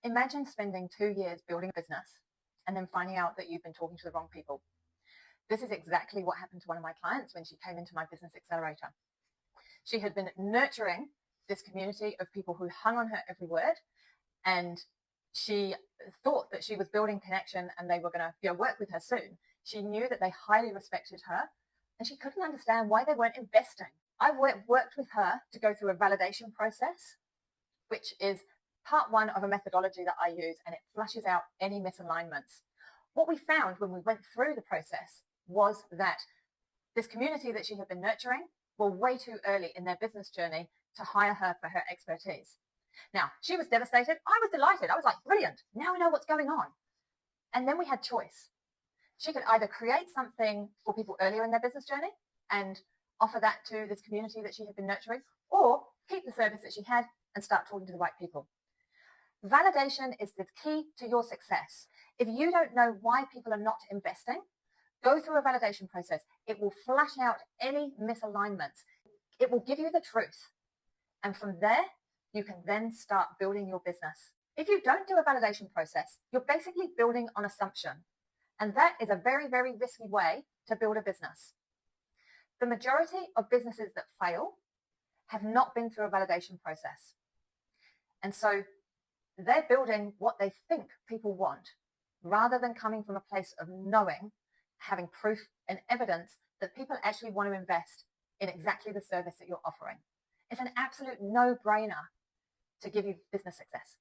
Imagine spending 2 years building a business and then finding out that you've been talking to the wrong people. This is exactly what happened to one of my clients when she came into my business accelerator. She had been nurturing this community of people who hung on her every word, and she thought that she was building connection and they were going to work with her soon. She knew that they highly respected her, and she couldn't understand why they weren't investing. I worked with her to go through a validation process, which is part one of a methodology that I use, and it flushes out any misalignments. What we found when we went through the process was that this community that she had been nurturing were way too early in their business journey to hire her for her expertise. Now, she was devastated. I was delighted. I was like, brilliant. Now we know what's going on. And then we had choice. She could either create something for people earlier in their business journey and offer that to this community that she had been nurturing, or keep the service that she had and start talking to the right people. Validation is the key to your success. If you don't know why people are not investing, go through a validation process. It will flash out any misalignments. It will give you the truth. And from there, you can then start building your business. If you don't do a validation process, you're basically building on assumption. And that is a very, very risky way to build a business. The majority of businesses that fail have not been through a validation process. And so they're building what they think people want, rather than coming from a place of knowing, having proof and evidence that people actually want to invest in exactly the service that you're offering. It's an absolute no-brainer to give you business success.